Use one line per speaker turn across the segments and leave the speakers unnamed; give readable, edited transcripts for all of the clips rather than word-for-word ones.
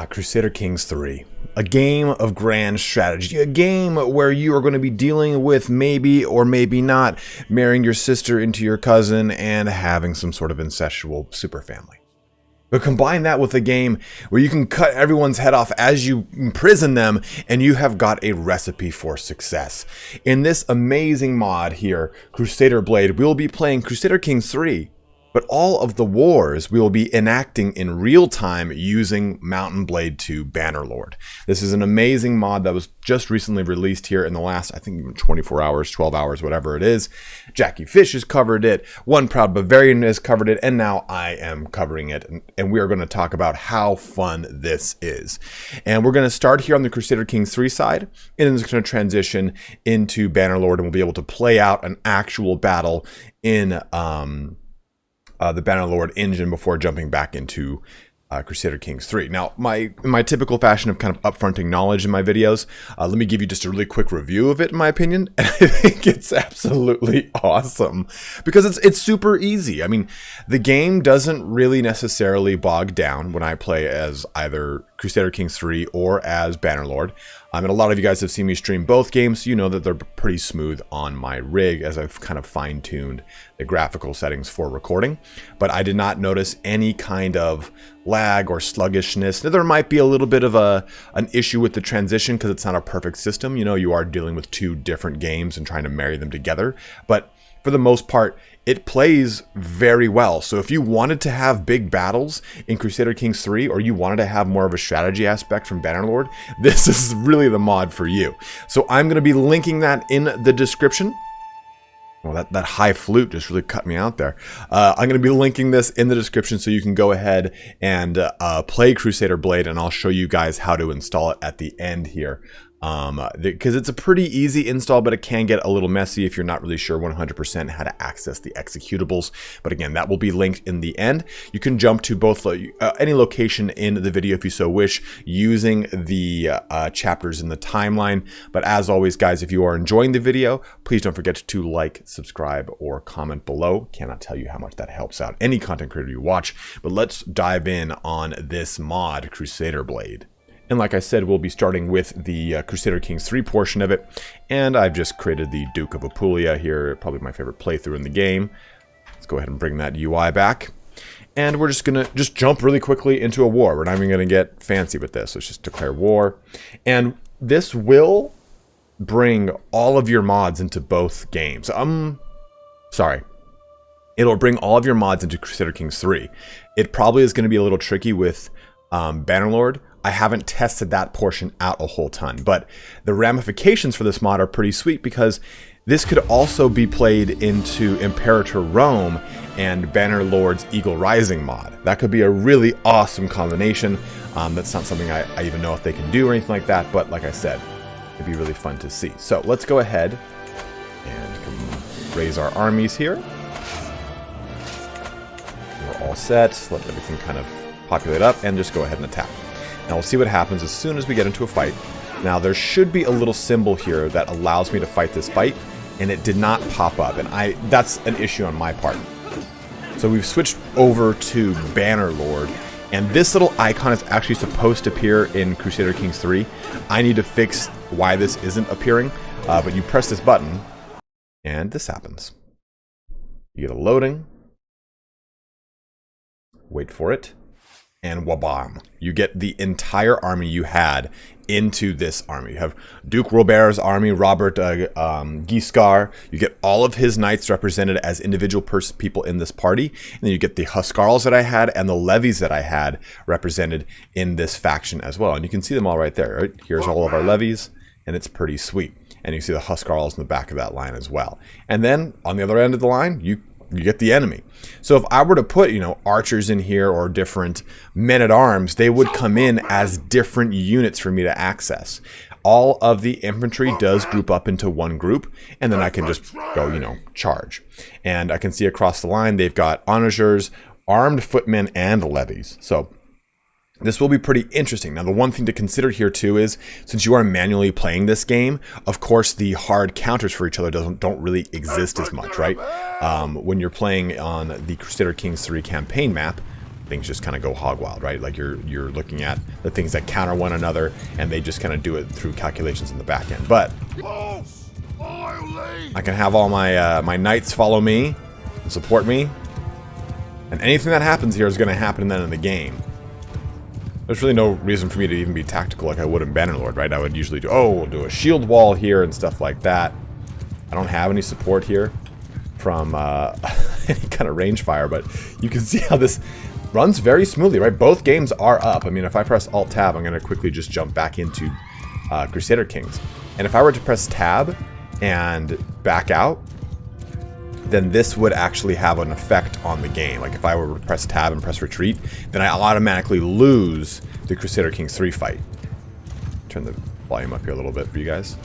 Crusader Kings 3. A game of grand strategy. A game where you are going to be dealing with maybe or maybe not marrying your sister into your cousin and having some sort of incestual superfamily. But combine that with a game where you can cut everyone's head off as you imprison them, and you have got a recipe for success. In this amazing mod here, CrusaderBlade, we will be playing Crusader Kings 3. But all of the wars we will be enacting in real time using Mountain Blade 2 Bannerlord. This is an amazing mod that was just recently released here in the last, I think, even 24 hours, 12 hours, whatever it is. Jackie Fish has covered it, One Proud Bavarian has covered it, and now I am covering it. And we are going to talk about how fun this is. And we're going to start here on the Crusader Kings 3 side, and then it's going to transition into Bannerlord, and we'll be able to play out an actual battle in the Bannerlord engine before jumping back into Crusader Kings 3. Now, in my typical fashion of kind of upfronting knowledge in my videos, let me give you just a really quick review of it, in my opinion. And I think it's absolutely awesome because it's super easy. I mean, the game doesn't really necessarily bog down when I play as either Crusader Kings 3 or as Bannerlord. And a lot of you guys have seen me stream both games, so you know that they're pretty smooth on my rig as I've kind of fine-tuned the graphical settings for recording. But I did not notice any kind of lag or sluggishness. There might be a little bit of an issue with the transition because it's not a perfect system. You know, you are dealing with two different games and trying to marry them together. But for the most part, it plays very well. So if you wanted to have big battles in Crusader Kings 3, or you wanted to have more of a strategy aspect from Bannerlord, this is really the mod for you. So I'm going to be linking that in the description. Well, that high flute just really cut me out there. I'm going to be linking this in the description so you can go ahead and play CrusaderBlade, and I'll show you guys how to install it at the end here. Because it's a pretty easy install, but it can get a little messy if you're not really sure 100% how to access the executables. But again, that will be linked in the end. You can jump to both any location in the video if you so wish, using the chapters in the timeline. But as always, guys, if you are enjoying the video, please don't forget to like, subscribe, or comment below. Cannot tell you how much that helps out any content creator you watch. But let's dive in on this mod, CrusaderBlade. And like I said, we'll be starting with the Crusader Kings 3 portion of it. And I've just created the Duke of Apulia here, probably my favorite playthrough in the game. Let's go ahead and bring that UI back. And we're just going to jump really quickly into a war. We're not even going to get fancy with this. Let's just declare war. And this will bring all of your mods into both games. Sorry. It'll bring all of your mods into Crusader Kings 3. It probably is going to be a little tricky with Bannerlord. I haven't tested that portion out a whole ton, but the ramifications for this mod are pretty sweet because this could also be played into Imperator Rome and Bannerlord's Eagle Rising mod. That could be a really awesome combination. That's not something I even know if they can do or anything like that, but like I said, it'd be really fun to see. So let's go ahead and raise our armies here. We're all set. Let everything kind of populate up and just go ahead and attack. Now we'll see what happens as soon as we get into a fight. Now there should be a little symbol here that allows me to fight this fight, and it did not pop up, and that's an issue on my part. So we've switched over to Bannerlord, and this little icon is actually supposed to appear in Crusader Kings 3. I need to fix why this isn't appearing, but you press this button, and this happens. You get a loading. Wait for it. And wabam, you get the entire army you had into this army. You have Duke Robert's army, Robert Guiscard. You get all of his knights represented as individual people in this party. And then you get the Huscarls that I had and the levies that I had represented in this faction as well. And you can see them all right there. Right? Here's all of our levies, and it's pretty sweet. And you see the Huscarls in the back of that line as well. And then on the other end of the line, you get the enemy. So if I were to put, archers in here or different men-at-arms, they would come in as different units for me to access. All of the infantry does group up into one group, and then I can just go, charge. And I can see across the line, they've got onagers, armed footmen, and levies. So this will be pretty interesting. Now, the one thing to consider here too is, since you are manually playing this game, of course, the hard counters for each other don't really exist as much, right? When you're playing on the Crusader Kings 3 campaign map, things just kind of go hog wild, right? Like you're looking at the things that counter one another, and they just kind of do it through calculations in the back end. But I can have all my my knights follow me, support me, and anything that happens here is going to happen then in the game. There's really no reason for me to even be tactical like I would in Bannerlord, right? I would usually do, we'll do a shield wall here and stuff like that. I don't have any support here from any kind of range fire, but you can see how this runs very smoothly, right? Both games are up. I mean, if I press Alt-Tab, I'm going to quickly just jump back into Crusader Kings. And if I were to press Tab and back out, then this would actually have an effect on the game. Like if I were to press Tab and press Retreat, then I automatically lose the Crusader Kings 3 fight. Turn the volume up here a little bit for you guys.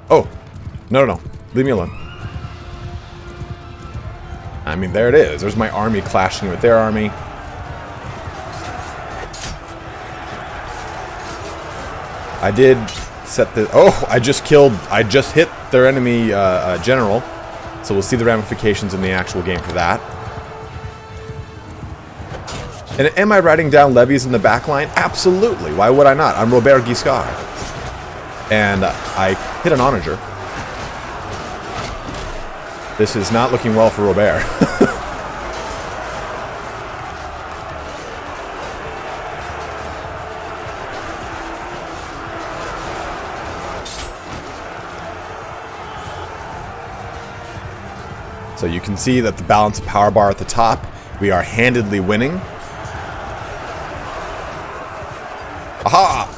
Oh, no. Leave me alone. I mean, there it is. There's my army clashing with their army. I did set the... Oh, I just hit their enemy general. So we'll see the ramifications in the actual game for that. And am I writing down levies in the back line? Absolutely. Why would I not? I'm Robert G.Skills. And I hit an onager. This is not looking well for Robert. So you can see that the balance of power bar at the top, we are handedly winning. Aha!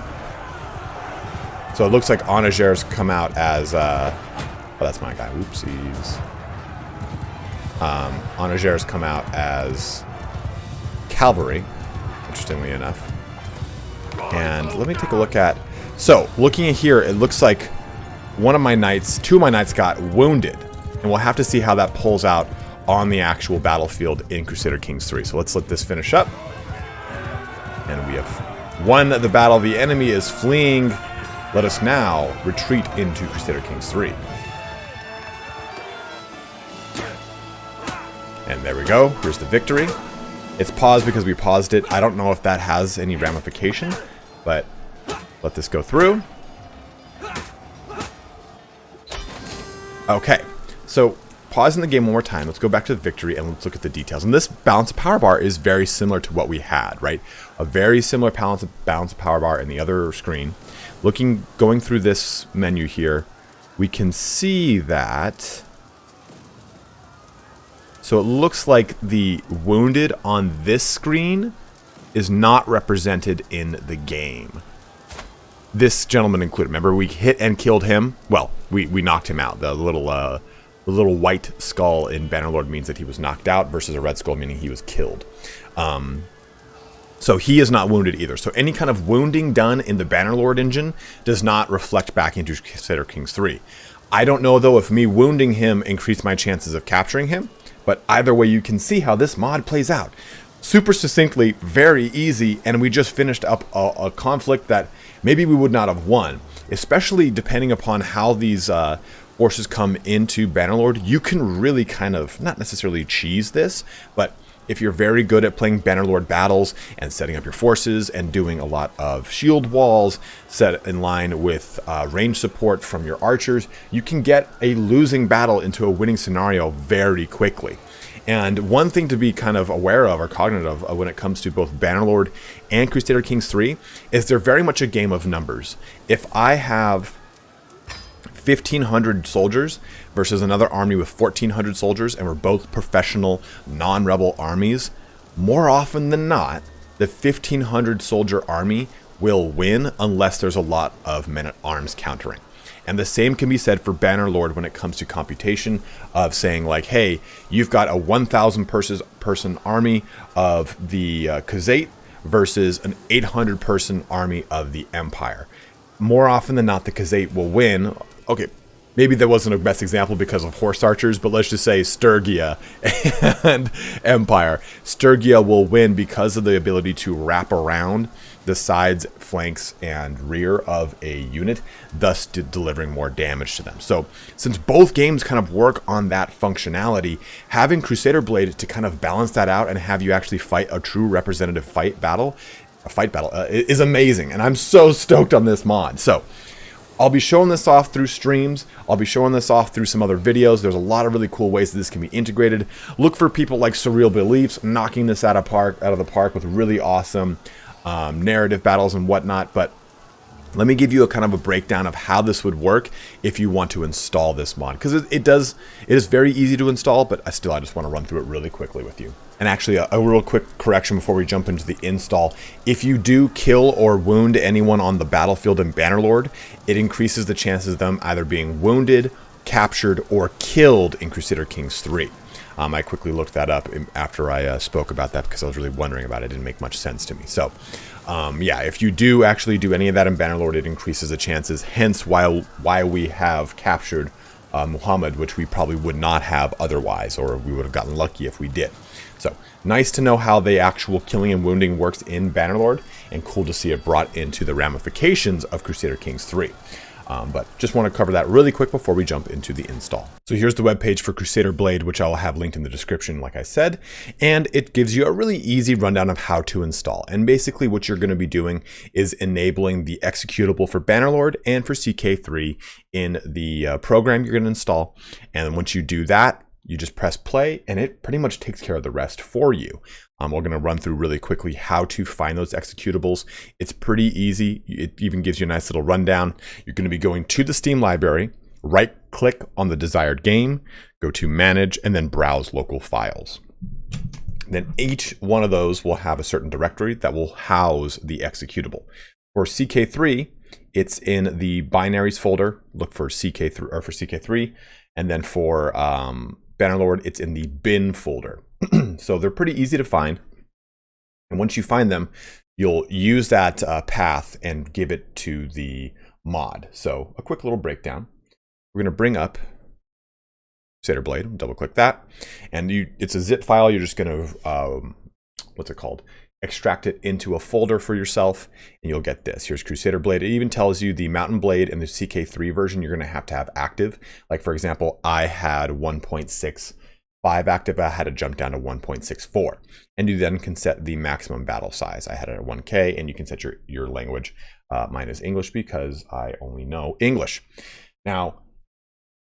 So it looks like onagers come out as... oh, that's my guy. Oopsies. Onagers come out as cavalry, interestingly enough. And let me take a look at... So, looking at here, it looks like two of my knights got wounded. And we'll have to see how that pulls out on the actual battlefield in Crusader Kings 3. So let's let this finish up. And we have won the battle. The enemy is fleeing. Let us now retreat into Crusader Kings 3. And there we go. Here's the victory. It's paused because we paused it. I don't know if that has any ramification, but let this go through. Okay. So, pausing the game one more time. Let's go back to the victory and let's look at the details. And this balance of power bar is very similar to what we had, right? A very similar balance of power bar in the other screen. Going through this menu here, we can see that... So it looks like the wounded on this screen is not represented in the game. This gentleman included. Remember, we hit and killed him. Well, we knocked him out. The little white skull in Bannerlord means that he was knocked out versus a red skull meaning he was killed. So he is not wounded either. So any kind of wounding done in the Bannerlord engine does not reflect back into Crusader Kings 3. I don't know, though, if me wounding him increased my chances of capturing him. But either way, you can see how this mod plays out. Super succinctly, very easy, and we just finished up a conflict that maybe we would not have won. Especially depending upon how these forces come into Bannerlord, you can really kind of, not necessarily cheese this, but if you're very good at playing Bannerlord battles and setting up your forces and doing a lot of shield walls set in line with range support from your archers, you can get a losing battle into a winning scenario very quickly. And one thing to be kind of aware of or cognitive of when it comes to both Bannerlord and Crusader Kings 3 is they're very much a game of numbers. If I have 1,500 soldiers versus another army with 1,400 soldiers, and we're both professional, non-rebel armies, more often than not, the 1,500 soldier army will win unless there's a lot of men-at-arms countering. And the same can be said for Bannerlord when it comes to computation of saying like, hey, you've got a 1,000 person army of the Khazate versus an 800 person army of the Empire. More often than not, the Khazate will win. Okay, maybe that wasn't a best example because of horse archers, but let's just say Sturgia and Empire. Sturgia will win because of the ability to wrap around the sides, flanks, and rear of a unit, thus delivering more damage to them. So since both games kind of work on that functionality, having Crusader Blade to kind of balance that out and have you actually fight a true representative fight battle is amazing. And I'm so stoked on this mod. So I'll be showing this off through streams. I'll be showing this off through some other videos. There's a lot of really cool ways that this can be integrated. Look for people like Surreal Beliefs knocking this out of the park with really awesome narrative battles and whatnot. But let me give you a kind of a breakdown of how this would work if you want to install this mod, because it is very easy to install, but I just want to run through it really quickly with you. And actually, a real quick correction before we jump into the install. If you do kill or wound anyone on the battlefield in Bannerlord, it increases the chances of them either being wounded, captured, or killed in Crusader Kings 3. I quickly looked that up after I spoke about that because I was really wondering about it. It didn't make much sense to me. So, yeah, if you do actually do any of that in Bannerlord, it increases the chances. Hence why we have captured Muhammad, which we probably would not have otherwise, or we would have gotten lucky if we did. So nice to know how the actual killing and wounding works in Bannerlord, and cool to see it brought into the ramifications of Crusader Kings 3. But just want to cover that really quick before we jump into the install. So here's the webpage for Crusader Blade, which I'll have linked in the description, like I said, and it gives you a really easy rundown of how to install. And basically what you're going to be doing is enabling the executable for Bannerlord and for CK3 in the program you're going to install. And once you do that, you just press play and it pretty much takes care of the rest for you. We're going to run through really quickly how to find those executables. It's pretty easy. It even gives you a nice little rundown. You're going to be going to the Steam library, right click on the desired game, go to manage, and then browse local files. Then each one of those will have a certain directory that will house the executable. For CK3, it's in the binaries folder. Look for CK3 or for CK3, and then for Bannerlord, it's in the bin folder. So they're pretty easy to find. And once you find them, you'll use that path and give it to the mod. So a quick little breakdown. We're going to bring up CrusaderBlade, double click that. And it's a zip file. You're just going to, what's it called? Extract it into a folder for yourself, and you'll get this. Here's Crusader Blade. It even tells you the Mountain Blade and the CK3 version you're going to have active. Like, for example, I had 1.65 active. I had to jump down to 1.64. And you then can set the maximum battle size. I had it at 1K, and you can set your language. Mine is English because I only know English. Now,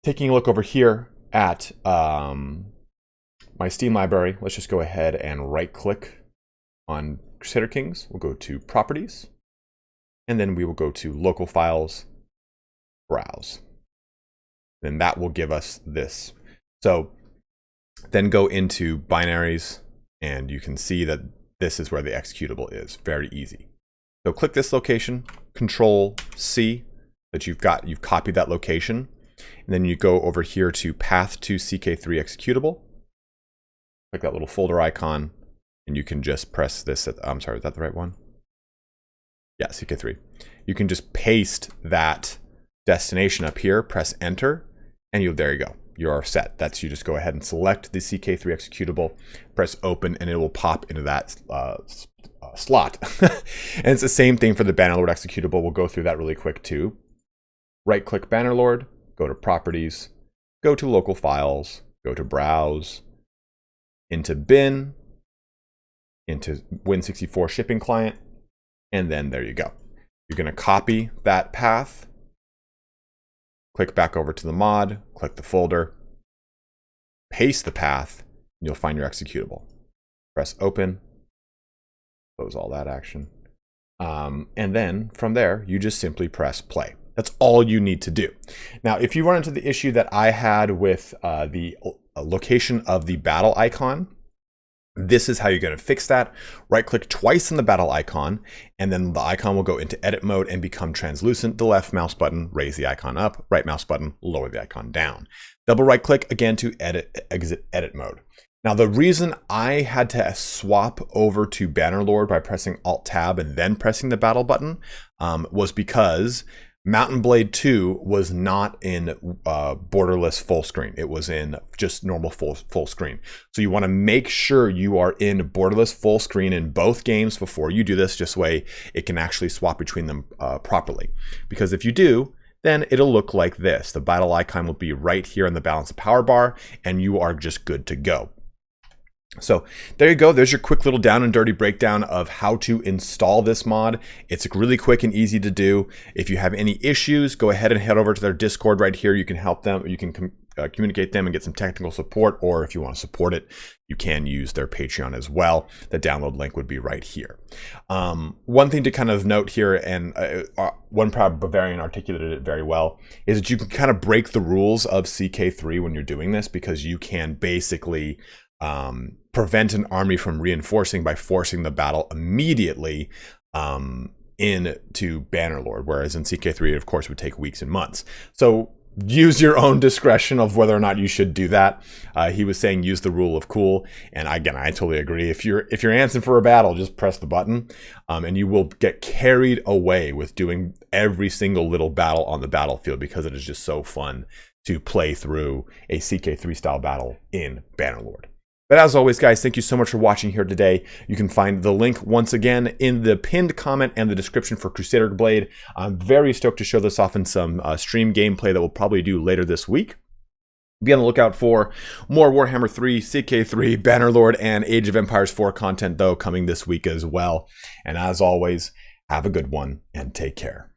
taking a look over here at my Steam library, let's just go ahead and right-click on Crusader Kings. We'll go to Properties, and then we will go to Local Files, Browse. Then that will give us this. So then go into Binaries, and you can see that this is where the executable is. Very easy. So click this location, Control C, that you've copied that location, and then you go over here to Path to CK3 Executable. Click that little folder icon. And you can just press this I'm sorry, is that the right one? Yeah, CK3. You can just paste that destination up here, press enter, and there you go. You are set. You just go ahead and select the CK3 executable, press open, and it will pop into that slot. And it's the same thing for the Bannerlord executable. We'll go through that really quick too. Right click Bannerlord, go to Properties, go to Local Files, go to Browse, into Bin, into Win64 shipping client, and then there you go. You're going to copy that path, click back over to the mod, click the folder, paste the path, and you'll find your executable. Press open, close all that action, and then from there you just simply press play. That's all you need to do. Now, if you run into the issue that I had with the location of the battle icon, this is how you're going to fix that. Right click twice on the battle icon, and then the icon will go into edit mode and become translucent. The left mouse button, raise the icon up, right mouse button, lower the icon down. Double right click again to exit edit mode. Now, the reason I had to swap over to Bannerlord by pressing Alt Tab and then pressing the battle button was because Mountain Blade 2 was not in borderless full screen. It was in just normal full screen. So you want to make sure you are in borderless full screen in both games before you do this, just so way it can actually swap between them properly. Because if you do, then it'll look like this. The battle icon will be right here on the balance of power bar, and you are just good to go. So there you go. There's your quick little down and dirty breakdown of how to install this mod. It's really quick and easy to do. If you have any issues, go ahead and head over to their Discord right here. You can help them. You can communicate them and get some technical support, or if you want to support it, you can use their Patreon as well. The download link would be right here. One thing to kind of note here, and one proud Bavarian articulated it very well, is that you can kind of break the rules of CK3 when you're doing this, because you can basically prevent an army from reinforcing by forcing the battle immediately into Bannerlord, whereas in CK3, of course, would take weeks and months. So use your own discretion of whether or not you should do that. He was saying use the rule of cool, and again, I totally agree. If you're answering for a battle, just press the button, and you will get carried away with doing every single little battle on the battlefield, because it is just so fun to play through a CK3 style battle in Bannerlord. But as always, guys, thank you so much for watching here today. You can find the link once again in the pinned comment and the description for Crusader Blade. I'm very stoked to show this off in some stream gameplay that we'll probably do later this week. Be on the lookout for more Warhammer 3, CK3, Bannerlord, and Age of Empires 4 content, though, coming this week as well. And as always, have a good one and take care.